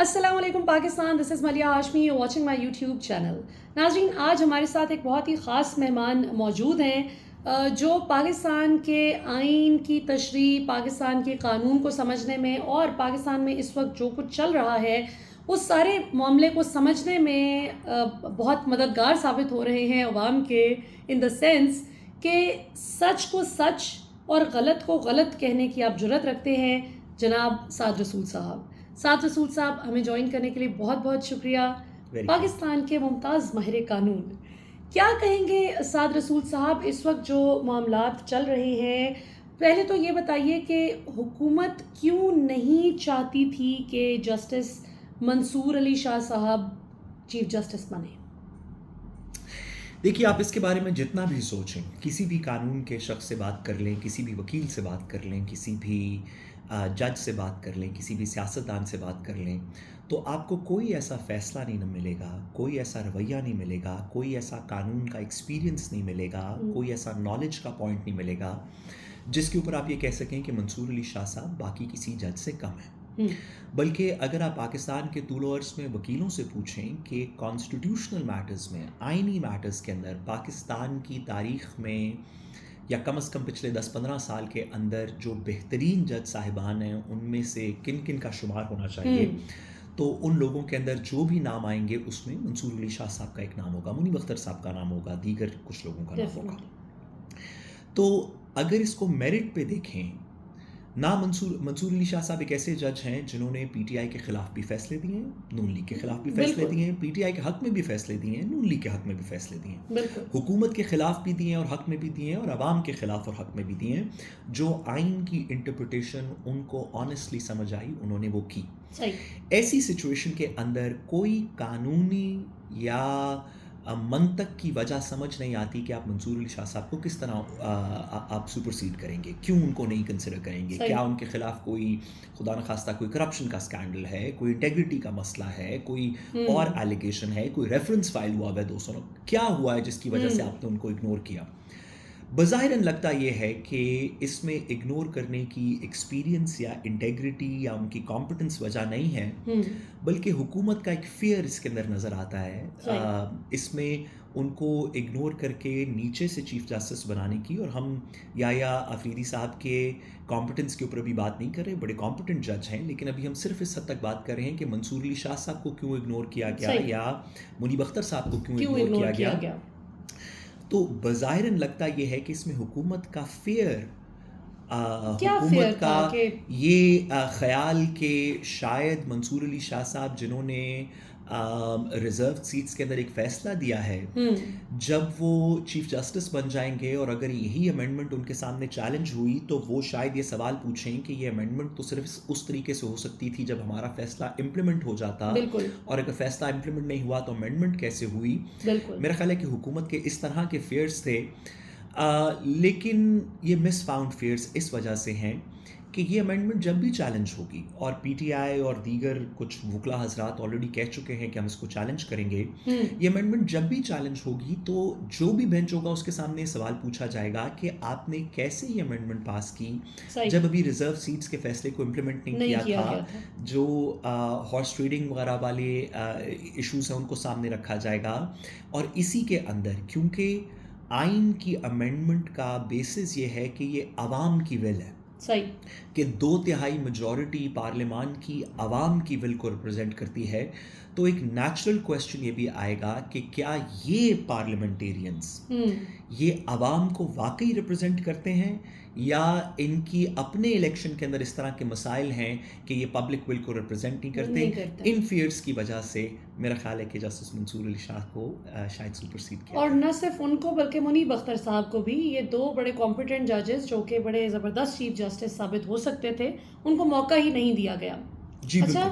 السلام علیکم Pakistan, this is Maliha Hashmi, you watching my YouTube channel. ناظرین، آج ہمارے ساتھ ایک بہت ہی خاص مہمان موجود ہیں جو پاکستان کے آئین کی تشریح، پاکستان کے قانون کو سمجھنے میں اور پاکستان میں اس وقت جو کچھ چل رہا ہے اس سارے معاملے کو سمجھنے میں بہت مددگار ثابت ہو رہے ہیں عوام کے، ان دا سینس کہ سچ کو سچ اور غلط کو غلط کہنے کی آپ جرت رکھتے ہیں. جناب سعد رسول صاحب ہمیں جوائن کرنے کے لیے بہت بہت شکریہ. پاکستان کے ممتاز ماہر قانون، کیا کہیں گے سعد رسول صاحب اس وقت جو معاملات چل رہے ہیں؟ پہلے تو یہ بتائیے کہ حکومت کیوں نہیں چاہتی تھی کہ جسٹس منصور علی شاہ صاحب چیف جسٹس بنے؟ دیکھیے، آپ اس کے بارے میں جتنا بھی سوچیں، کسی بھی قانون کے شخص سے بات کر لیں، کسی بھی وکیل سے بات کر لیں، کسی بھی جج سے بات کر لیں، کسی بھی سیاستدان سے بات کر لیں، تو آپ کو کوئی ایسا فیصلہ نہیں ملے گا، کوئی ایسا رویہ نہیں ملے گا، کوئی ایسا قانون کا ایکسپیرینس نہیں ملے گا، کوئی ایسا نالج کا پوائنٹ نہیں ملے گا جس کے اوپر آپ یہ کہہ سکیں کہ منصور علی شاہ صاحب باقی کسی جج سے کم ہیں. بلکہ اگر آپ پاکستان کے طول و عرض میں وکیلوں سے پوچھیں کہ کانسٹیٹیوشنل میٹرز میں، آئینی میٹرز کے اندر پاکستان کی تاریخ میں یا کم از کم پچھلے 10-15 سال کے اندر جو بہترین جج صاحبان ہیں ان میں سے کن کن کا شمار ہونا چاہیے، تو ان لوگوں کے اندر جو بھی نام آئیں گے اس میں منصور علی شاہ صاحب کا ایک نام ہوگا، منیب اختر صاحب کا نام ہوگا، دیگر کچھ لوگوں کا نام ہوگا. تو اگر اس کو میرٹ پہ دیکھیں، منصور علی شاہ صاحب ایک ایسے جج ہیں جنہوں نے پی ٹی آئی کے خلاف بھی فیصلے دیے ہیں، نون لیگ کے خلاف بھی فیصلے دیے ہیں، پی ٹی آئی کے حق میں بھی فیصلے دیے ہیں، نون لیگ کے حق میں بھی فیصلے دیے ہیں، حکومت کے خلاف بھی دیے ہیں اور حق میں بھی دیے ہیں، اور عوام کے خلاف اور حق میں بھی دیے ہیں. جو آئین کی انٹرپریٹیشن ان کو آنیسٹلی سمجھ آئی انہوں نے وہ کی. ایسی سچویشن کے اندر کوئی قانونی یا منطق کی وجہ سمجھ نہیں آتی کہ آپ منصور علی شاہ صاحب کو کس طرح آپ سپرسیڈ کریں گے، کیوں ان کو نہیں کنسیڈر کریں گے، کیا ان کے خلاف کوئی خدا نخواستہ کوئی کرپشن کا اسکینڈل ہے، کوئی انٹیگریٹی کا مسئلہ ہے، کوئی اور ایلیگیشن ہے، کوئی ریفرنس فائل ہوا ہے 200، کیا ہوا ہے جس کی وجہ سے آپ نے ان کو اگنور کیا. بظاہراً لگتا یہ ہے کہ اس میں اگنور کرنے کی ایکسپیرینس یا انٹیگریٹی یا ان کی کمپٹنس وجہ نہیں ہے، بلکہ حکومت کا ایک فیئر اس کے اندر نظر آتا ہے. اس میں ان کو اگنور کر کے نیچے سے چیف جسٹس بنانے کی، اور ہم یا آفریدی صاحب کے کمپٹنس کے اوپر ابھی بات نہیں کر رہے، بڑے کمپٹنٹ جج ہیں، لیکن ابھی ہم صرف اس حد تک بات کر رہے ہیں کہ منصور علی شاہ صاحب کو کیوں اگنور کیا گیا یا منیب اختر صاحب کو کیوں اگنور کیا گیا. تو بظاہراً لگتا یہ ہے کہ اس میں حکومت کا فیئر، حکومت کا یہ خیال کہ شاید منصور علی شاہ صاحب جنہوں نے ریزرو سیٹس کے اندر ایک فیصلہ دیا ہے، جب وہ چیف جسٹس بن جائیں گے اور اگر یہی امینڈمنٹ ان کے سامنے چیلنج ہوئی تو وہ شاید یہ سوال پوچھیں کہ یہ امینڈمنٹ تو صرف اس طریقے سے ہو سکتی تھی جب ہمارا فیصلہ امپلیمنٹ ہو جاتا، اور اگر فیصلہ امپلیمنٹ نہیں ہوا تو امینڈمنٹ کیسے ہوئی. میرا خیال ہے کہ حکومت کے اس طرح کے فیئرز تھے، لیکن یہ مس فاؤنڈ فیئرز اس وجہ سے ہیں کہ یہ امینڈمنٹ جب بھی چیلنج ہوگی، اور پی ٹی آئی اور دیگر کچھ وکلا حضرات آلریڈی کہہ چکے ہیں کہ ہم اس کو چیلنج کریں گے، یہ امینڈمنٹ جب بھی چیلنج ہوگی تو جو بھی بینچ ہوگا اس کے سامنے سوال پوچھا جائے گا کہ آپ نے کیسے یہ امینڈمنٹ پاس کی جب ابھی ریزرو سیٹس کے فیصلے کو امپلیمنٹ نہیں کیا تھا. جو ہارس ٹریڈنگ وغیرہ والے ایشوز ہیں ان کو سامنے رکھا جائے گا. اور اسی کے اندر کیونکہ آئین کی امینڈمنٹ کا بیسس یہ ہے کہ یہ عوام کی ول ہے، کہ 2/3 میجورٹی پارلیمان کی عوام کی ول کو ریپرزینٹ کرتی ہے، تو ایک نیچرل کویسچن یہ بھی آئے گا کہ کیا یہ پارلیمنٹیرینز یہ عوام کو واقعی ریپرزینٹ کرتے ہیں، یا ان کی اپنے الیکشن کے اندر اس طرح کے مسائل ہیں کہ یہ پبلک ول کو ریپرزینٹ نہیں کرتے. ان فیئرز کی وجہ سے میرا خیال ہے کہ جسٹس منصور علی شاہ کو شاید سپرسیڈ کیا. اور نہ صرف ان کو بلکہ منیب اختر صاحب کو بھی، یہ دو بڑے کمپیٹنٹ ججز جو کہ بڑے زبردست چیف جسٹس ثابت ہو سکتے تھے، ان کو موقع ہی نہیں دیا گیا. اچھا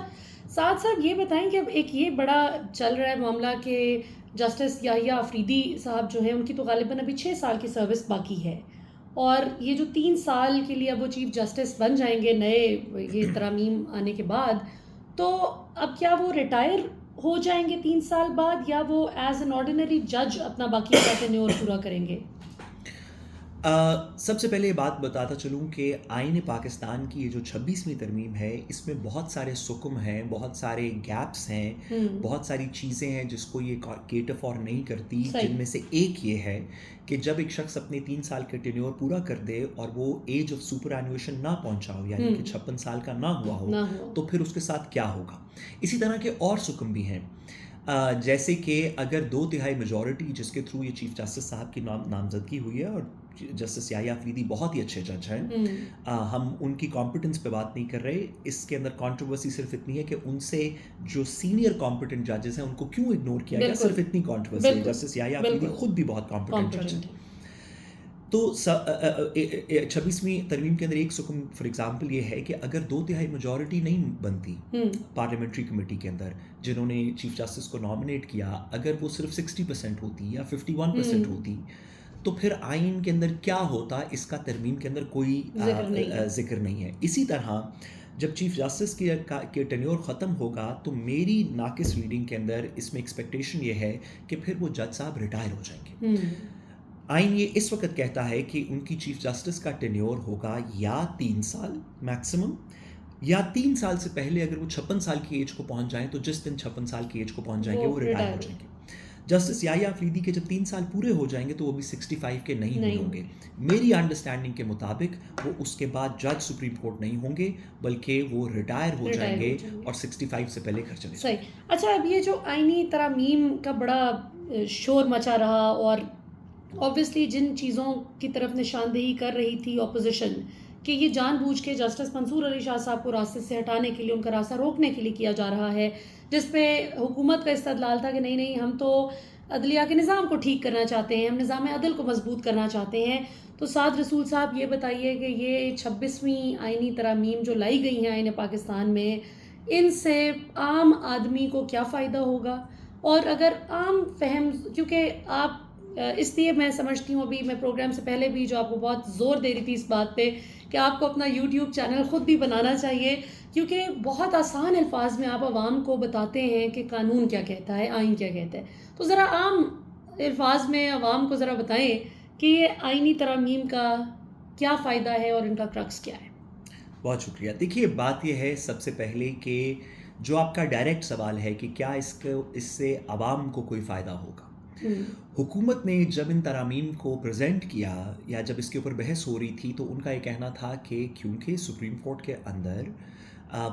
سعد صاحب یہ بتائیں کہ اب ایک یہ بڑا چل رہا ہے معاملہ کہ جسٹس یحییٰ آفریدی صاحب جو ہیں ان کی تو غالباً ابھی 6 سال کی سروس باقی ہے، اور یہ جو 3 سال کے لیے اب وہ چیف جسٹس بن جائیں گے نئے یہ ترامیم آنے کے بعد، تو اب کیا وہ ریٹائر ہو جائیں گے 3 سال بعد، یا وہ ایز این آرڈینری جج اپنا باقی کا ٹینیور پورا کریں گے؟ سب سے پہلے یہ بات بتاتا چلوں کہ آئین پاکستان کی یہ جو 26ویں ترمیم ہے اس میں بہت سارے سکم ہیں، بہت سارے گیپس ہیں، بہت ساری چیزیں ہیں جس کو یہ کیٹر فار نہیں کرتی، جن میں سے ایک یہ ہے کہ جب ایک شخص اپنے 3 سال کے ٹینیور پورا کر دے اور وہ ایج آف سپر اینویشن نہ پہنچا ہو، یعنی کہ 56 سال کا نہ ہوا ہو، تو پھر اس کے ساتھ کیا ہوگا. اسی طرح کے اور سکم بھی ہیں، جیسے کہ اگر 2/3 میجورٹی جس کے تھرو یہ چیف جسٹس صاحب کی نامزدگی ہوئی ہے، اور جسٹس یحییٰ افریدی بہت ہی اچھے جج ہیں، ہم ان کی کمپٹنس پہ بات نہیں کر رہے، اس کے اندر کنٹروورسی صرف اتنی ہے کہ ان سے جو سینئر کمپٹنٹ ججز ہیں ان کو کیوں اگنور کیا گیا، صرف اتنی کنٹروورسی ہے. جسٹس یحییٰ افریدی خود بھی بہت کمپٹنٹ جج ہیں. تو 26ویں ترمیم کے اندر ایک سکم فار ایگزامپل یہ ہے کہ اگر 2/3 میجورٹی نہیں بنتی پارلیمنٹری کمیٹی کے اندر جنہوں نے چیف جسٹس کو نامنیٹ کیا، اگر وہ صرف 60% ہوتی یا 51% ہوتی، تو پھر آئین کے اندر کیا ہوتا اس کا ترمیم کے اندر کوئی ذکر نہیں ہے. اسی طرح جب چیف جسٹس کے ٹینیور ختم ہوگا تو میری ناقص ریڈنگ کے اندر اس میں ایکسپیکٹیشن یہ ہے کہ پھر وہ جج صاحب ریٹائر ہو جائیں گے. آئین یہ اس وقت کہتا ہے کہ ان کی چیف جسٹس کا ٹینیور ہوگا یا 3 سال میکسیمم، یا 3 سال سے پہلے اگر وہ 56 سال کی ایج کو پہنچ جائیں تو جس دن 56 سال کی ایج کو پہنچ جائیں گے وہ ریٹائر ہو جائیں گے. جسٹس یحییٰ افریدی کے جب 3 سال پورے ہو جائیں گے تو وہ بھی 65 کے نہیں ہوئے ہوں گے. میری انڈرسٹینڈنگ کے مطابق وہ اس کے بعد جج سپریم کورٹ نہیں ہوں گے بلکہ وہ ریٹائر ہو جائیں گے اور 65 سے پہلے گھر چلے جائیں گے. اچھا، اب یہ جو آئینی ترامیم کا بڑا شور مچا رہا اور اوبویسلی جن چیزوں کی طرف نشاندہی کر رہی تھی اپوزیشن کہ یہ جان بوجھ کے جسٹس منصور علی شاہ صاحب کو راستے سے ہٹانے کے لیے، ان کا راستہ روکنے کے لیے کیا جا رہا ہے، جس پہ حکومت کا استدلال تھا کہ نہیں ہم تو عدلیہ کے نظام کو ٹھیک کرنا چاہتے ہیں، ہم نظام عدل کو مضبوط کرنا چاہتے ہیں. تو سعد رسول صاحب یہ بتائیے کہ یہ 26ویں آئینی ترامیم جو لائی گئی ہیں آئین پاکستان میں، ان سے عام آدمی کو کیا فائدہ ہوگا؟ اور اگر عام فہم، کیونکہ آپ اس لیے میں سمجھتی ہوں، ابھی میں پروگرام سے پہلے بھی جو آپ کو بہت زور دے رہی تھی اس بات پہ کہ آپ کو اپنا یوٹیوب چینل خود بھی بنانا چاہیے، کیونکہ بہت آسان الفاظ میں آپ عوام کو بتاتے ہیں کہ قانون کیا کہتا ہے، آئین کیا کہتا ہے. تو ذرا عام الفاظ میں عوام کو ذرا بتائیں کہ یہ آئینی ترامیم کا کیا فائدہ ہے اور ان کا کرکس کیا ہے. بہت شکریہ. دیکھیے بات یہ ہے سب سے پہلے کہ جو آپ کا ڈائریکٹ سوال ہے کہ کیا اس سے عوام کو کوئی فائدہ ہوگا. حکومت نے جب ان ترامیم کو پریزنٹ کیا یا جب اس کے اوپر بحث ہو رہی تھی تو ان کا یہ کہنا تھا کہ کیونکہ سپریم کورٹ کے اندر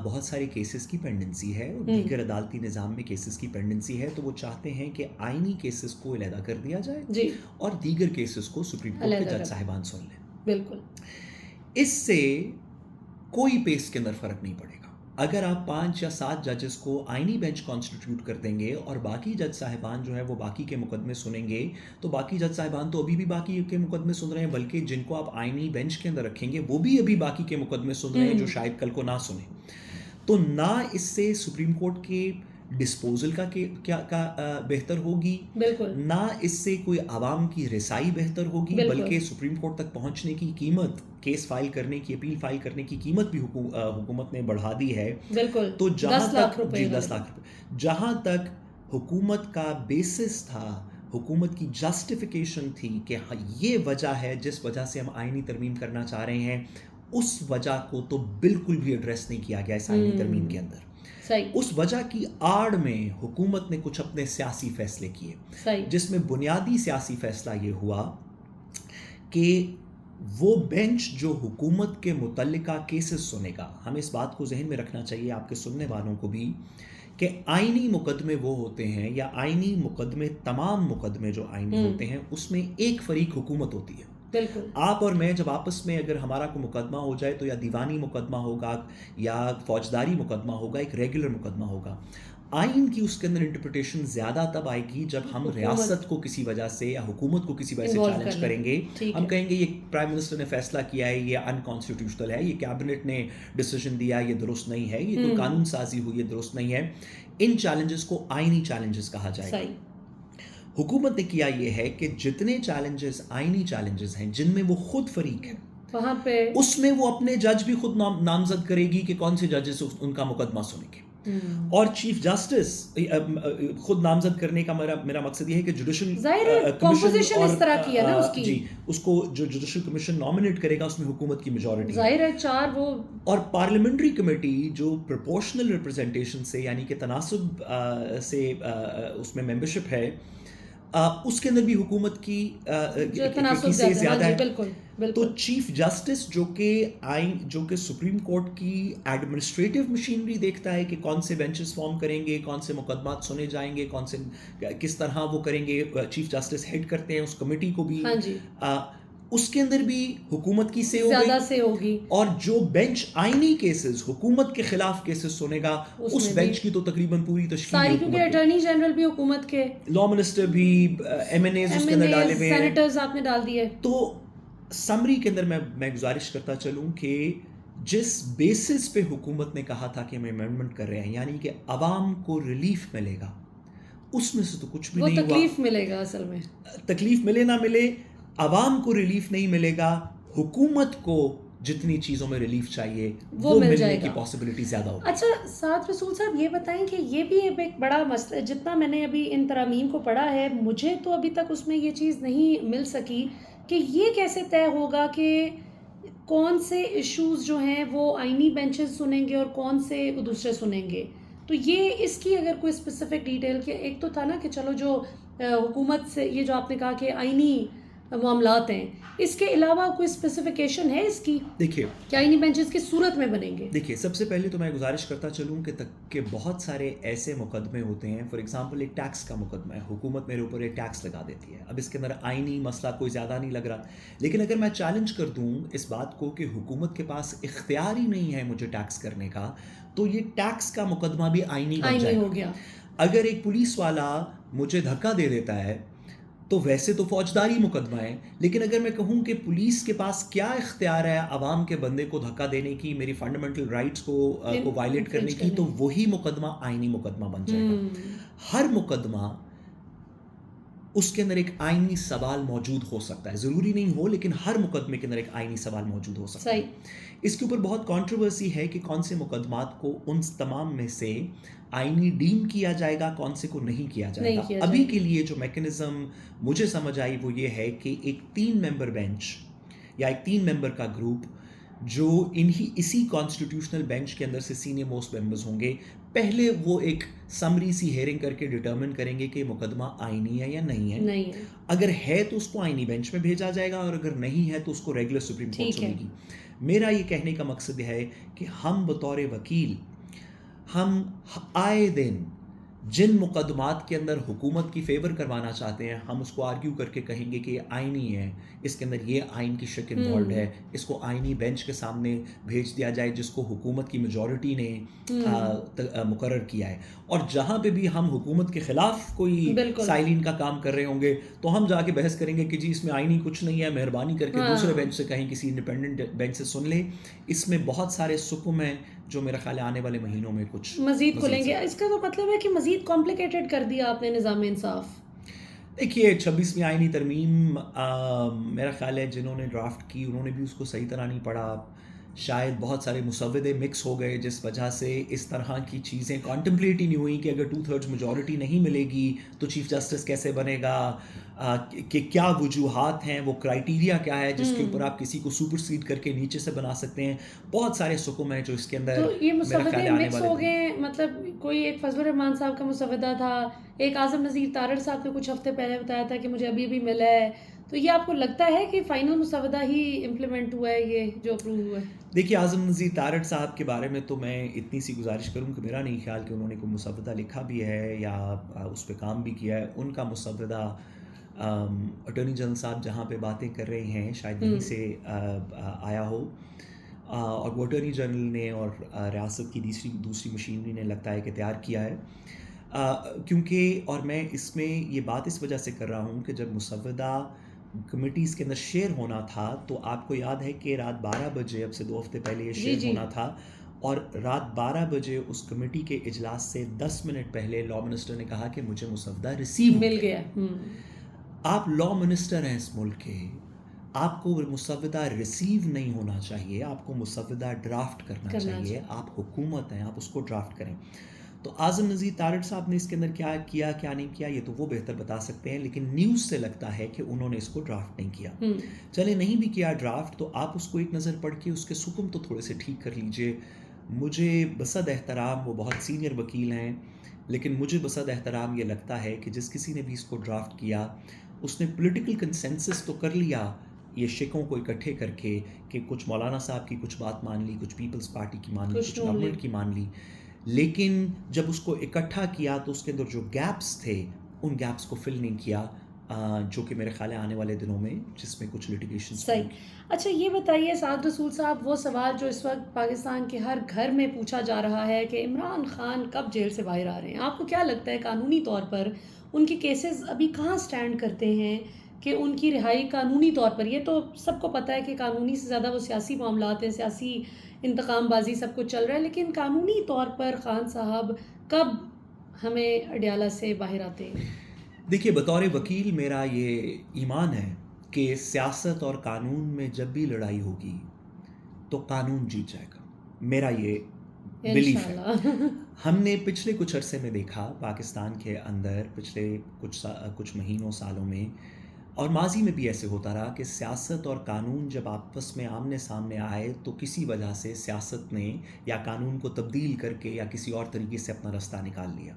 بہت سارے کیسز کی پینڈنسی ہے، دیگر عدالتی نظام میں کیسز کی پینڈنسی ہے، تو وہ چاہتے ہیں کہ آئینی کیسز کو علیحدہ کر دیا جائے اور دیگر کیسز کو سپریم کورٹ کے جج صاحبان سن لیں. بالکل، اس سے کوئی پیس کے اندر فرق نہیں پڑے گا. اگر آپ 5 یا 7 ججز کو آئینی بینچ کانسٹیٹیوٹ کر دیں گے اور باقی جج صاحبان جو ہے وہ باقی کے مقدمے سنیں گے، تو باقی جج صاحبان تو ابھی بھی باقی کے مقدمے سن رہے ہیں، بلکہ جن کو آپ آئینی بینچ کے اندر رکھیں گے وہ بھی ابھی باقی کے مقدمے سن رہے ہیں جو شاید کل کو نہ سنیں. تو نہ اس سے سپریم کورٹ کے ڈسپوزل کا بہتر ہوگی، نہ اس سے کوئی عوام کی رسائی بہتر ہوگی، بلکہ سپریم کورٹ تک پہنچنے کی قیمت، کیس فائل کرنے کی، اپیل فائل کرنے کی قیمت بھی حکومت نے بڑھا دی ہے. تو جہاں تک 10 لاکھ روپے جہاں تک حکومت کا بیسس تھا، حکومت کی جسٹیفیکیشن تھی کہ یہ وجہ ہے جس وجہ سے ہم آئینی ترمیم کرنا چاہ رہے ہیں، اس وجہ کو تو بالکل بھی ایڈریس نہیں کیا گیا اس آئینی ترمیم کے اندر. اس وجہ کی آڑ میں حکومت نے کچھ اپنے سیاسی فیصلے کیے، جس میں بنیادی سیاسی فیصلہ یہ ہوا کہ وہ بینچ جو حکومت کے متعلقہ کیسز سنے گا، ہمیں اس بات کو ذہن میں رکھنا چاہیے آپ کے سننے والوں کو بھی، کہ آئینی مقدمے وہ ہوتے ہیں یا آئینی مقدمے، تمام مقدمے جو آئینی ہوتے ہیں اس میں ایک فریق حکومت ہوتی ہے. بالکل، آپ اور میں جب آپس میں اگر ہمارا کوئی مقدمہ ہو جائے تو یا دیوانی مقدمہ ہوگا یا فوجداری مقدمہ ہوگا، ایک ریگولر مقدمہ ہوگا. آئین کی اس کے اندر انٹرپریٹیشن زیادہ تب آئے گی جب ہم ریاست کو کسی وجہ سے یا حکومت کو کسی وجہ سے چیلنج کریں گے. ہم کہیں گے یہ پرائم منسٹر نے فیصلہ کیا ہے، یہ انکانسٹیٹیوشنل ہے، یہ کیبنٹ نے ڈیسیژن دیا ہے، یہ درست نہیں ہے، یہ کوئی قانون سازی ہوئی ہے، درست نہیں ہے. ان چیلنجز کو آئینی چیلنجز کہا جائے گا. حکومت نے کیا یہ ہے کہ جتنے چیلنجز آئینی چیلنجز ہیں جن میں وہ خود فریق ہے، وہاں پہ اس میں وہ اپنے جج بھی خود نامزد کرے گی کہ کون سے ججز ان کا مقدمہ سنیں گے. اور چیف جسٹس خود نامزد کرنے کا میرا مقصد یہ ہے کہ جوڈیشل کمپوزیشن اس طرح کی ہے نا اس کی، جی اس کو جو جوڈیشل کمیشن نامنیٹ کرے گا اس میں حکومت کی میجورٹی ظاہر ہے 4 وہ، اور پارلیمنٹری کمیٹی جو پروپورشنل ریپرزنٹیشن سے یعنی کہ تناسب سے اس میں ممبرشپ ہے، اس کے اندر بھی حکومت کی سے زیادہ ہے. تو چیف جسٹس جو کہ سپریم کورٹ کی ایڈمنسٹریٹو مشینری دیکھتا ہے کہ کون سے بینچز فارم کریں گے، کون سے مقدمات سنے جائیں گے، کون سے کس طرح وہ کریں گے، چیف جسٹس ہیڈ کرتے ہیں اس کمیٹی کو بھی، اس کے اندر بھی حکومت کی زیادہ سے ہوگی. اور جو بینچ آئینی کیسز حکومت کے خلاف کیسز سنے گا اس بینچ کی تو تقریباً پوری تشکیل، کیونکہ اٹارنی جنرل بھی حکومت کے، لا منسٹر بھی، ایم این ایز اس کے اندر ڈالے ہوئے ہیں، سینیٹرز آپ نے ڈال دیے. تو سمری کے اندر میں گزارش کرتا چلوں کہ جس بیسس پہ حکومت نے کہا تھا کہ ہم امینڈمنٹ کر رہے ہیں، یعنی کہ عوام کو ریلیف ملے گا، اس میں سے تو کچھ بھی نہیں ہوا. تکلیف ملے گا، اصل میں تکلیف ملے نہ ملے، عوام کو ریلیف نہیں ملے گا، حکومت کو جتنی چیزوں میں ریلیف چاہیے وہ ملنے کی پاسبلٹی زیادہ ہوگی. اچھا سعد رسول صاحب یہ بتائیں کہ یہ بھی ایک بڑا مسئلہ ہے، جتنا میں نے ابھی ان ترامیم کو پڑھا ہے مجھے تو ابھی تک اس میں یہ چیز نہیں مل سکی کہ یہ کیسے طے ہوگا کہ کون سے ایشوز جو ہیں وہ آئینی بینچز سنیں گے اور کون سے دوسرے سنیں گے. تو یہ اس کی اگر کوئی اسپیسیفک ڈیٹیل، کہ ایک تو تھا نا کہ چلو جو حکومت سے یہ جو آپ نے کہا کہ آئینی معاملات ہیں، اس کے علاوہ کوئی اسپیسیفکیشن ہے اس کی؟ دیکھیے کیا آئینی بینچز کس صورت میں بنیں گے؟ دیکھیے سب سے پہلے تو میں گزارش کرتا چلوں کہ بہت سارے ایسے مقدمے ہوتے ہیں، فار ایگزامپل ایک ٹیکس کا مقدمہ ہے، حکومت میرے اوپر ایک ٹیکس لگا دیتی ہے، اب اس کے اندر آئینی مسئلہ کوئی زیادہ نہیں لگ رہا، لیکن اگر میں چیلنج کر دوں اس بات کو کہ حکومت کے پاس اختیار ہی نہیں ہے مجھے ٹیکس کرنے کا، تو یہ ٹیکس کا مقدمہ بھی آئینی بن جائے گا. اگر ایک پولیس والا مجھے دھکا دے دیتا ہے تو ویسے تو فوجداری مقدمہ ہے، لیکن اگر میں کہوں کہ پولیس کے پاس کیا اختیار ہے عوام کے بندے کو دھکا دینے کی، میری فنڈامنٹل رائٹس کو وائلیٹ کرنے کی، تو وہی مقدمہ آئینی مقدمہ بن جائے گا. ہر مقدمہ اس کے اندر ایک آئینی سوال موجود ہو سکتا ہے، ضروری نہیں ہو لیکن ہر مقدمے کے اندر ایک آئینی سوال موجود ہو سکتا ہے. اس کے اوپر بہت کنٹروورسی ہے کہ کون سے مقدمات کو ان تمام میں سے آئینی ڈیم کیا جائے گا، کون سے کو نہیں کیا جائے گا. ابھی کے لیے جو میکنزم مجھے سمجھ آئی وہ یہ ہے کہ ایک 3 ممبر بینچ یا ایک 3 ممبر کا گروپ جو اسی کانسٹیٹیوشنل بینچ کے اندر سے سینئر موسٹ ممبرز ہوں گے، پہلے وہ ایک سمری سی ہیئرنگ کر کے ڈٹرمن کریں گے کہ مقدمہ آئینی ہے یا نہیں ہے. اگر ہے تو اس کو آئینی بینچ میں بھیجا جائے گا، اور اگر نہیں ہے تو اس کو ریگولر سپریم کورٹ سنے گی. میرا یہ کہنے کا مقصد ہے کہ ہم بطور وکیل ہم آئے دن جن مقدمات کے اندر حکومت کی فیور کروانا چاہتے ہیں، ہم اس کو آرگیو کر کے کہیں گے کہ یہ آئینی ہے، اس کے اندر یہ آئین کی شک انوالوڈ ہے، اس کو آئینی بینچ کے سامنے بھیج دیا جائے جس کو حکومت کی میجورٹی نے مقرر کیا ہے. اور جہاں پہ بھی ہم حکومت کے خلاف کوئی سائلین کا کام کر رہے ہوں گے تو ہم جا کے بحث کریں گے کہ جی اس میں آئینی کچھ نہیں ہے، مہربانی کر کے دوسرے بینچ سے کہیں، کسی انڈیپینڈنٹ بینچ سے سن لیں. اس میں بہت سارے سکم ہیں جو میرا خیال ہے آنے والے مہینوں میں کچھ مزید کھلیں گے. اس کا تو مطلب ہے کہ مزید کمپلیکیٹڈ کر دیا آپ نے نظام انصاف. دیکھیے 26ویں آئینی ترمیم میرا خیال ہے جنہوں نے ڈرافٹ کی انہوں نے بھی اس کو صحیح طرح نہیں پڑھا. شاید بہت سارے مسودے مکس ہو گئے جس وجہ سے اس طرح کی چیزیں کانٹمپلیٹ ہی نہیں ہوئی کہ اگر 2/3 میجورٹی نہیں ملے گی تو چیف جسٹس کیسے بنے گا، کہ کیا وجوہات ہیں، وہ کرائیٹیریا کیا ہے جس کے اوپر آپ کسی کو سپر سیڈ کر کے نیچے سے بنا سکتے ہیں. بہت سارے سکم ہیں جو اس کے اندر تو یہ مسودے مکس ہو گئے. مطلب کوئی ایک فضل الرحمان صاحب کا مسودہ تھا، ایک اعظم نذیر تارڑ صاحب نے کچھ ہفتے پہلے بتایا تھا کہ مجھے ابھی بھی ملا ہے. تو یہ آپ کو لگتا ہے کہ فائنل مسودہ ہی امپلیمنٹ ہوا ہے یہ جو اپروو ہوا ہے؟ دیکھیے اعظم نذیر تارڑ صاحب کے بارے میں تو میں اتنی سی گزارش کروں کہ میرا نہیں خیال کہ انہوں نے کوئی مسودہ لکھا بھی ہے یا اس پہ کام بھی کیا ہے. ان کا مسودہ اٹارنی جنرل صاحب جہاں پہ باتیں کر رہے ہیں شاید وہیں سے آیا ہو، اور وہ اٹارنی جنرل نے اور ریاست کی دوسری مشینری نے لگتا ہے کہ تیار کیا ہے. کیونکہ اور میں اس میں یہ بات اس وجہ سے کر رہا ہوں کہ جب مسودہ کمیٹیز کے اندر شیئر ہونا تھا تو آپ کو یاد ہے کہ رات 12 بجے اب سے 2 ہفتے پہلے یہ شیئر ہونا تھا، اور رات 12 بجے اس کمیٹی کے اجلاس سے 10 منٹ پہلے لا منسٹر نے کہا کہ مجھے مسودہ ریسیو مل گیا. آپ لا منسٹر ہیں اس ملک کے، آپ کو مسودہ ریسیو نہیں ہونا چاہیے، آپ کو مسودہ ڈرافٹ کرنا چاہیے. آپ حکومت ہیں، آپ اس کو ڈرافٹ کریں. تو اعظم نذیر تارڑ صاحب نے اس کے اندر کیا کیا کیا نہیں کیا یہ تو وہ بہتر بتا سکتے ہیں، لیکن نیوز سے لگتا ہے کہ انہوں نے اس کو ڈرافٹ نہیں کیا. چلے نہیں بھی کیا ڈرافٹ تو آپ اس کو ایک نظر پڑھ کے اس کے سکم تو تھوڑے سے ٹھیک کر لیجئے. مجھے بصد احترام، وہ بہت سینئر وکیل ہیں، لیکن مجھے بصد احترام یہ لگتا ہے کہ جس کسی نے بھی اس کو ڈرافٹ کیا اس نے پولیٹیکل کنسنسس تو کر لیا یہ شکوں کو اکٹھے کر کے کہ کچھ مولانا صاحب کی کچھ بات مان لی، کچھ پیپلز پارٹی کی مان لی، کچھ گورنمنٹ کی مان لی، لیکن جب اس کو اکٹھا کیا تو اس کے اندر جو گیپس تھے ان گیپس کو فل نہیں کیا، جو کہ میرے خیال ہے آنے والے دنوں میں جس میں کچھ لٹیگیشن. صحیح. اچھا یہ بتائیے سعد رسول صاحب، وہ سوال جو اس وقت پاکستان کے ہر گھر میں پوچھا جا رہا ہے کہ عمران خان کب جیل سے باہر آ رہے ہیں، آپ کو کیا لگتا ہے قانونی طور پر ان کے کیسز ابھی کہاں سٹینڈ کرتے ہیں کہ ان کی رہائی قانونی طور پر؟ یہ تو سب کو پتہ ہے کہ قانونی سے زیادہ وہ سیاسی معاملات ہیں، سیاسی انتقام بازی سب کچھ چل رہا ہے، لیکن قانونی طور پر خان صاحب کب ہمیں اڈیالہ سے باہر آتے ہیں؟ دیکھیے بطور وکیل میرا یہ ایمان ہے کہ سیاست اور قانون میں جب بھی لڑائی ہوگی تو قانون جیت جائے گا، میرا یہ بلیف ہے. ہم نے پچھلے کچھ عرصے میں دیکھا پاکستان کے اندر پچھلے کچھ مہینوں سالوں میں اور ماضی میں بھی ایسے ہوتا رہا کہ سیاست اور قانون جب آپس میں آمنے سامنے آئے تو کسی وجہ سے سیاست نے یا قانون کو تبدیل کر کے یا کسی اور طریقے سے اپنا راستہ نکال لیا.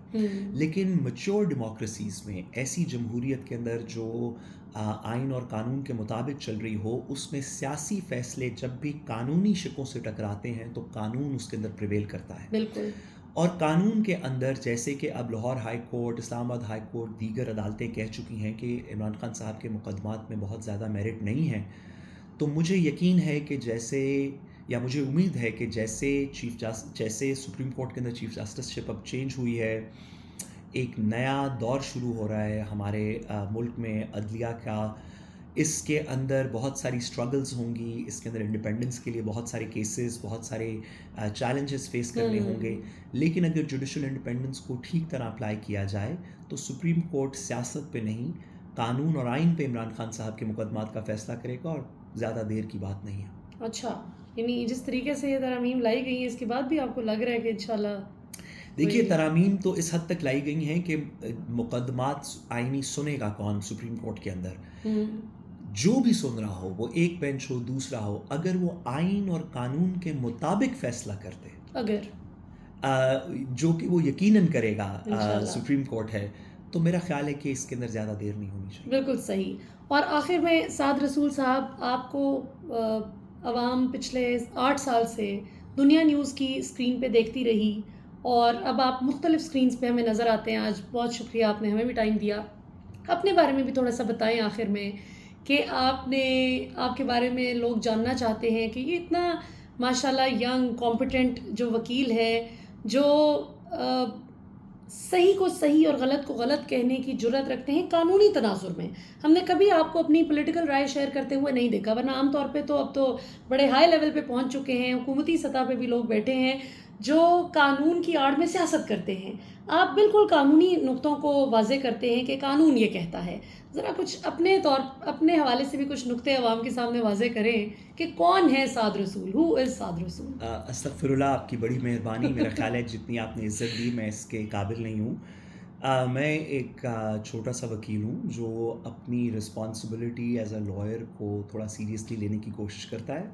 لیکن میچور ڈیموکریسیز میں، ایسی جمہوریت کے اندر جو آئین اور قانون کے مطابق چل رہی ہو، اس میں سیاسی فیصلے جب بھی قانونی شکوں سے ٹکراتے ہیں تو قانون اس کے اندر پریویل کرتا ہے. بالکل. اور قانون کے اندر جیسے کہ اب لاہور ہائی کورٹ، اسلام آباد ہائی کورٹ، دیگر عدالتیں کہہ چکی ہیں کہ عمران خان صاحب کے مقدمات میں بہت زیادہ میرٹ نہیں ہے، تو مجھے یقین ہے کہ مجھے امید ہے کہ جیسے سپریم کورٹ کے اندر چیف جسٹس شپ اب چینج ہوئی ہے، ایک نیا دور شروع ہو رہا ہے ہمارے ملک میں عدلیہ کا. اس کے اندر بہت ساری سٹرگلز ہوں گی، اس کے اندر انڈیپینڈنس کے لیے بہت سارے کیسز، بہت سارے چیلنجز فیس کرنے ہوں گے، لیکن اگر جوڈیشل انڈیپینڈنس کو ٹھیک طرح اپلائی کیا جائے تو سپریم کورٹ سیاست پہ نہیں، قانون اور آئین پہ عمران خان صاحب کے مقدمات کا فیصلہ کرے گا، اور زیادہ دیر کی بات نہیں ہے. اچھا، یعنی جس طریقے سے یہ ترامیم لائی گئی ہیں اس کے بعد بھی آپ کو لگ رہا ہے کہ انشاءاللہ؟ دیکھیے ترامیم تو اس حد تک لائی گئی ہیں کہ مقدمات آئینی سنے گا کون سپریم کورٹ کے اندر؟ جو بھی سن رہا ہو، وہ ایک بینچ ہو دوسرا ہو، اگر وہ آئین اور قانون کے مطابق فیصلہ کرتے، جو کہ وہ یقیناً کرے گا سپریم کورٹ ہے، تو میرا خیال ہے کہ اس کے اندر زیادہ دیر نہیں ہونی چاہیے. بالکل صحیح. اور آخر میں سعد رسول صاحب، آپ کو عوام پچھلے 8 سال سے دنیا نیوز کی اسکرین پہ دیکھتی رہی اور اب آپ مختلف اسکرینز پہ ہمیں نظر آتے ہیں. آج بہت شکریہ، آپ نے ہمیں بھی ٹائم دیا. اپنے بارے میں بھی تھوڑا سا بتائیں آخر میں کہ آپ کے بارے میں لوگ جاننا چاہتے ہیں کہ یہ اتنا ماشاءاللہ ینگ کمپیٹنٹ جو وکیل ہے، جو صحیح کو صحیح اور غلط کو غلط کہنے کی جرات رکھتے ہیں قانونی تناظر میں. ہم نے کبھی آپ کو اپنی پولیٹیکل رائے شیئر کرتے ہوئے نہیں دیکھا، ورنہ عام طور پہ تو اب تو بڑے ہائی لیول پہ پہنچ چکے ہیں، حکومتی سطح پہ بھی لوگ بیٹھے ہیں جو قانون کی آڑ میں سیاست کرتے ہیں. آپ بالکل قانونی نقطوں کو واضح کرتے ہیں کہ قانون یہ کہتا ہے. ذرا کچھ اپنے حوالے سے بھی کچھ نقطے عوام کے سامنے واضح کریں کہ کون ہے سعد رسول، ہو از سعد رسول. استغفر اللہ، آپ کی بڑی مہربانی. میرا خیال ہے جتنی آپ نے عزت دی میں اس کے قابل نہیں ہوں. میں ایک چھوٹا سا وکیل ہوں جو اپنی رسپانسبلٹی ایز اے لائر کو تھوڑا سیریسلی لینے کی کوشش کرتا ہے.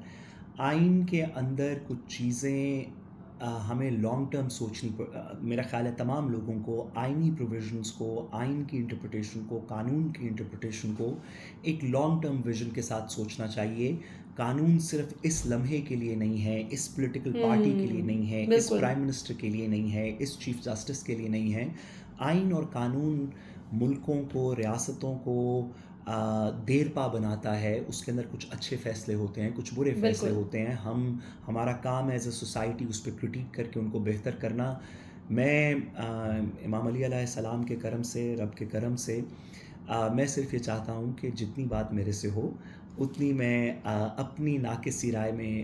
آئین کے اندر کچھ چیزیں ہمیں لانگ ٹرم سوچنی میرا خیال ہے تمام لوگوں کو آئینی پروویژنس کو، آئین کی انٹرپریٹیشن کو، قانون کی انٹرپریٹیشن کو ایک لانگ ٹرم ویژن کے ساتھ سوچنا چاہیے. قانون صرف اس لمحے کے لیے نہیں ہے، اس پولیٹیکل پارٹی کے لیے نہیں ہے، اس پرائم منسٹر کے لیے نہیں ہے، اس چیف جسٹس کے لیے نہیں ہے. آئین اور قانون ملکوں کو، ریاستوں کو دیر پا بناتا ہے. اس کے اندر کچھ اچھے فیصلے ہوتے ہیں، کچھ برے فیصلے ہوتے ہیں. ہمارا کام ایز اے سوسائٹی اس پہ کرٹیک کر کے ان کو بہتر کرنا. میں امام علی علیہ السلام کے کرم سے، رب کے کرم سے، میں صرف یہ چاہتا ہوں کہ جتنی بات میرے سے ہو اتنی میں اپنی ناقصی رائے میں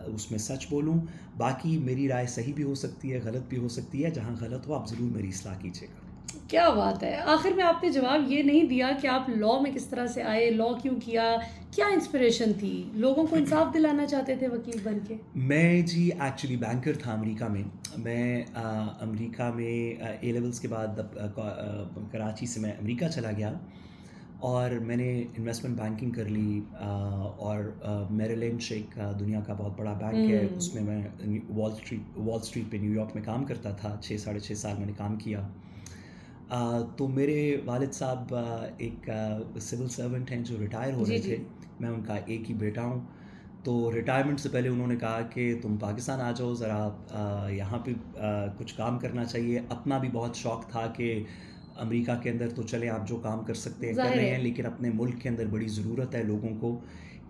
اس میں سچ بولوں. باقی میری رائے صحیح بھی ہو سکتی ہے، غلط بھی ہو سکتی ہے. جہاں غلط ہو آپ ضرور میری اصلاح کیجیے گا. کیا بات ہے. آخر میں آپ نے جواب یہ نہیں دیا کہ آپ لاء میں کس طرح سے آئے, لاء کیوں کیا, کیا انسپریشن تھی, لوگوں کو انصاف دلانا چاہتے تھے وکیل بن کے؟ میں جی ایکچولی بینکر تھا امریکہ میں. میں امریکہ میں اے لیولس کے بعد کراچی سے میں امریکہ چلا گیا اور میں نے انویسٹمنٹ بینکنگ کر لی. اور میری لنچ ایک دنیا کا بہت بڑا بینک ہے, اس میں وال اسٹریٹ پہ نیو یارک میں کام کرتا تھا. 6.5 سال میں نے کام کیا. تو میرے والد صاحب ایک سول سرونٹ ہیں جو ریٹائر ہو رہے تھے. میں ان کا ایک ہی بیٹا ہوں. تو ریٹائرمنٹ سے پہلے انہوں نے کہا کہ تم پاکستان آ جاؤ, ذرا یہاں پہ کچھ کام کرنا چاہیے. اپنا بھی بہت شوق تھا کہ امریکہ کے اندر تو چلیں آپ جو کام کر سکتے ہیں کر رہے ہیں, لیکن اپنے ملک کے اندر بڑی ضرورت ہے لوگوں کو.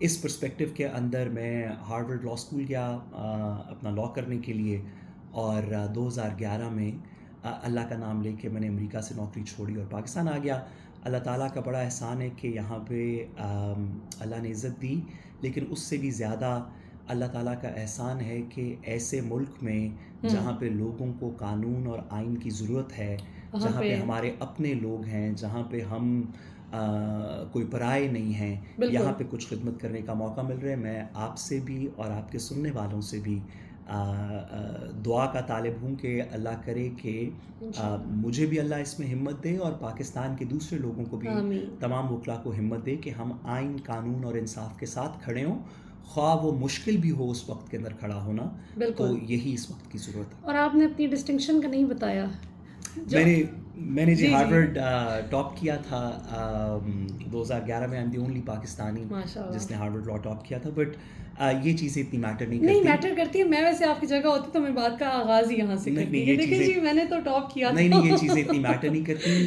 اس پرسپیکٹیو کے اندر میں ہارورڈ لاء اسکول گیا اپنا لاء کرنے کے لیے, اور 2011 میں اللہ کا نام لے کے میں نے امریکہ سے نوکری چھوڑی اور پاکستان آ گیا. اللہ تعالیٰ کا بڑا احسان ہے کہ یہاں پہ اللہ نے عزت دی, لیکن اس سے بھی زیادہ اللہ تعالیٰ کا احسان ہے کہ ایسے ملک میں جہاں پہ لوگوں کو قانون اور آئین کی ضرورت ہے, جہاں پہ ہمارے اپنے لوگ ہیں, جہاں پہ ہم کوئی پرائے نہیں ہیں, یہاں پہ کچھ خدمت کرنے کا موقع مل رہا ہے. میں آپ سے بھی اور آپ کے سننے والوں سے بھی دعا کا طالب ہوں کہ اللہ کرے کہ مجھے بھی اللہ اس میں ہمت دے اور پاکستان کے دوسرے لوگوں کو بھی, تمام وکلا کو ہمت دے کہ ہم آئین, قانون اور انصاف کے ساتھ کھڑے ہوں, خواہ وہ مشکل بھی ہو اس وقت کے اندر کھڑا ہونا. تو یہی اس وقت کی ضرورت ہے. اور آپ نے اپنی ڈسٹنکشن کا نہیں بتایا. میں نے جی ہارورڈ ٹاپ کیا تھا 2011 میں. I am the only Pakistani جس نے ہارورڈ لاء ٹاپ کیا تھا. بٹ یہ چیزیں اتنی میٹر نہیں میٹر کرتی ہے. میں ویسے آپ کی جگہ ہوتی تو میں بات کا آغاز ہی یہاں سے کرتی. دیکھیں جی میں نے تو ٹاپ کیا تھا. نہیں, یہ چیزیں اتنی میٹر نہیں کرتی.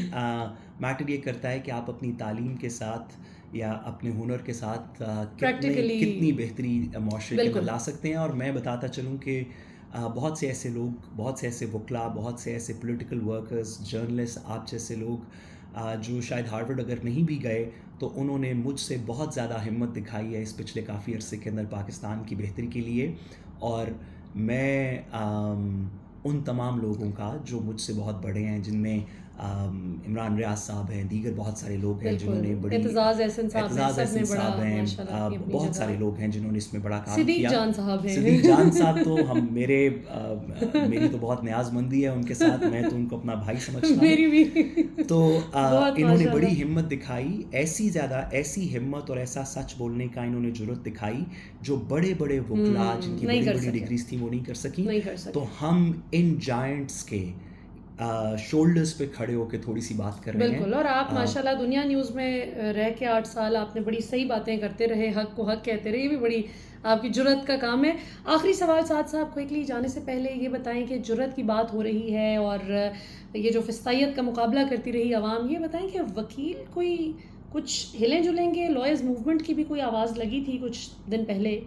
میٹر یہ کرتا ہے کہ آپ اپنی تعلیم کے ساتھ یا اپنے ہنر کے ساتھ کتنی بہتری معاشرے کے اندر لا سکتے ہیں. اور میں بتاتا چلوں کہ بہت سے ایسے لوگ, بہت سے ایسے وکلا, بہت سے ایسے پولیٹیکل ورکرز, جرنلسٹ, آپ جیسے لوگ جو شاید ہارورڈ اگر نہیں بھی گئے تو انہوں نے مجھ سے بہت زیادہ ہمت دکھائی ہے اس پچھلے کافی عرصے کے اندر پاکستان کی بہتری کے لیے. اور میں ان تمام لوگوں کا جو مجھ سے بہت بڑے ہیں, جن میں عمران ریاض صاحب ہیں, دیگر بہت سارے لوگ ہیں جنہوں نے بڑی, اعتزاز احسن صاحب ہیں, بہت سارے لوگ ہیں جنہوں نے اس میں بڑا کام کیا. صدیق جان صاحب تو میری تو بہت نیاز مندی ہے ان کے ساتھ, میں تو ان کو اپنا بھائی سمجھتا ہوں. تو انہوں نے بڑی ہمت دکھائی, ایسی ہمت اور ایسا سچ بولنے کا انہوں نے جرأت دکھائی جو بڑے بڑے وکلا جن کی بڑی بڑی ڈگریز تھیں وہ نہیں کر سکیں. تو ہم ان جائنٹس کے شولڈرز پہ کھڑے ہو کے تھوڑی سی بات کر رہے ہیں. بالکل. اور آپ ماشاءاللہ دنیا نیوز میں رہ کے 8 سال آپ نے بڑی صحیح باتیں کرتے رہے, حق کو حق کہتے رہے, یہ بھی بڑی آپ کی جرأت کا کام ہے. آخری سوال سعد صاحب کوئکلی جانے سے پہلے یہ بتائیں کہ جرأت کی بات ہو رہی ہے اور یہ جو فسطائیت کا مقابلہ کرتی رہی عوام, یہ بتائیں کہ وکیل کوئی کچھ ہلیں جلیں گے؟ لائرز موومنٹ کی بھی کوئی آواز لگی تھی کچھ دن پہلے,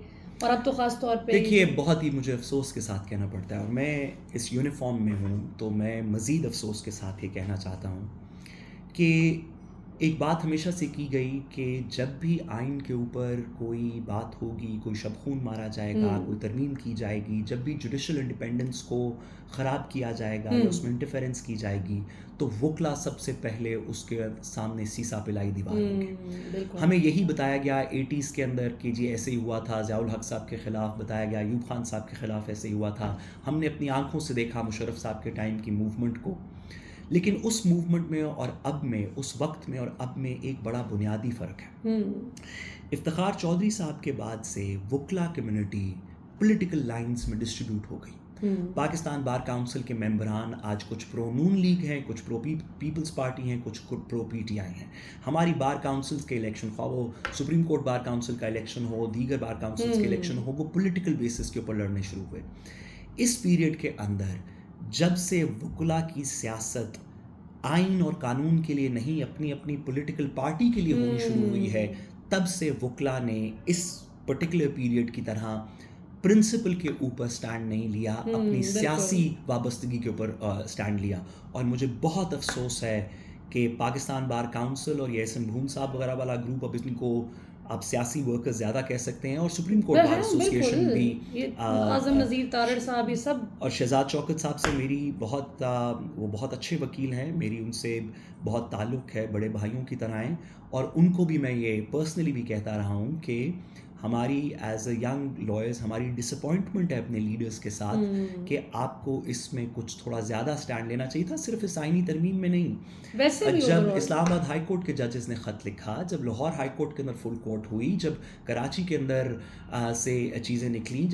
اور اب تو خاص طور پہ دیکھیے بہت ہی مجھے افسوس کے ساتھ کہنا پڑتا ہے, اور میں اس یونیفارم میں ہوں تو میں مزید افسوس کے ساتھ یہ کہنا چاہتا ہوں کہ ایک بات ہمیشہ سے کی گئی کہ جب بھی آئین کے اوپر کوئی بات ہوگی, کوئی شب خون مارا جائے گا, کوئی ترمیم کی جائے گی, جب بھی جوڈیشل انڈیپینڈنس کو خراب کیا جائے گا یا اس میں انٹرفیرنس کی جائے گی, تو وکلا سب سے پہلے اس کے سامنے سیسا پلائی دیوار ہوں گے. ہمیں یہی بتایا گیا 80s کے اندر کہ جی ایسے ہی ہوا تھا, ضیاء الحق صاحب کے خلاف بتایا گیا, ایوب خان صاحب کے خلاف ایسے ہی ہوا تھا. ہم نے اپنی آنکھوں سے دیکھا مشرف صاحب کے ٹائم کی موومنٹ کو. لیکن اس موومنٹ میں اور اب میں, اس وقت میں اور اب میں ایک بڑا بنیادی فرق ہے. افتخار چودھری صاحب کے بعد سے وکلا کمیونٹی پولیٹیکل لائنز میں ڈسٹریبیوٹ ہو گئی. پاکستان بار کاؤنسل کے ممبران آج کچھ پرو نون لیگ ہیں, کچھ پرو پیپلز پارٹی ہیں, کچھ پرو پی ٹی آئی ہیں. ہماری بار کاؤنسلز کے الیکشن, خواہ وہ سپریم کورٹ بار کاؤنسل کا الیکشن ہو, دیگر بار کاؤنسلز کے الیکشن ہو, وہ پولیٹیکل بیسس کے اوپر لڑنے شروع ہوئے. اس پیریڈ کے اندر جب سے وکلا کی سیاست آئین اور قانون کے لیے نہیں, اپنی اپنی پولیٹیکل پارٹی کے لیے ہونی شروع ہوئی ہے, تب سے وکلا نے اس پرٹیکولر پیریڈ کی طرح پرنسپل کے اوپر سٹینڈ نہیں لیا, اپنی سیاسی وابستگی کے اوپر سٹینڈ لیا. اور مجھے بہت افسوس ہے کہ پاکستان بار کاؤنسل اور یہ احسن بھون صاحب وغیرہ والا گروپ اب ان کو آپ سیاسی ورکر زیادہ کہہ سکتے ہیں, اور سپریم کورٹ بار ایسوسیشن بھی, یہ اعظم نذیر تارڑ صاحب, یہ سب. اور شہزاد شوکت صاحب سے میری وہ بہت اچھے وکیل ہیں, میری ان سے بہت تعلق ہے, بڑے بھائیوں کی طرح ہیں, اور ان کو بھی میں یہ پرسنلی بھی کہتا رہا ہوں کہ ہماری ایز اے ینگ لائرز ہماری ڈسپوائنٹمنٹ ہے اپنے لیڈرز کے ساتھ کہ آپ کو اس میں کچھ تھوڑا زیادہ سٹینڈ لینا چاہیے تھا, صرف اس آئینی ترمیم میں نہیں. ویسے بھی جب اسلام آباد ہائی کورٹ کے ججز نے خط لکھا, جب لاہور ہائی کورٹ کے اندر فل کورٹ ہوئی, جب کراچی کے اندر سے چیزیں نکلیں,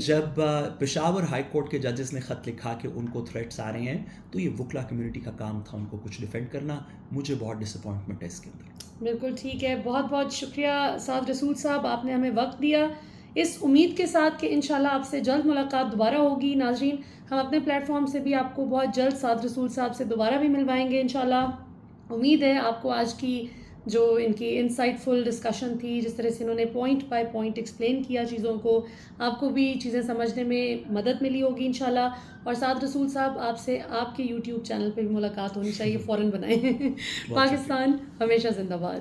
جب پشاور ہائی کورٹ کے ججز نے خط لکھا کہ ان کو تھریٹس آ رہے ہیں, تو یہ وکلا کمیونٹی کا کام تھا ان کو کچھ ڈیفینڈ کرنا. مجھے بہت ڈسپوائنٹمنٹ ہے اس کے اندر. بالکل ٹھیک ہے, بہت بہت شکریہ سعد رسول صاحب, آپ نے ہمیں وقت دیا, اس امید کے ساتھ کہ انشاءاللہ آپ سے جلد ملاقات دوبارہ ہوگی. ناظرین, ہم اپنے پلیٹ فارم سے بھی آپ کو بہت جلد سعد رسول صاحب سے دوبارہ بھی ملوائیں گے انشاءاللہ. امید ہے آپ کو آج کی جو ان کی انسائٹ فل ڈسکشن تھی, جس طرح سے انہوں نے پوائنٹ بائی پوائنٹ ایکسپلین کیا چیزوں کو, آپ کو بھی چیزیں سمجھنے میں مدد ملی ہوگی انشاءاللہ. اور سعد رسول صاحب, آپ سے آپ کے یوٹیوب چینل پہ بھی ملاقات ہونی چاہیے, فوراً بنائیں. پاکستان ہمیشہ زندہ باد.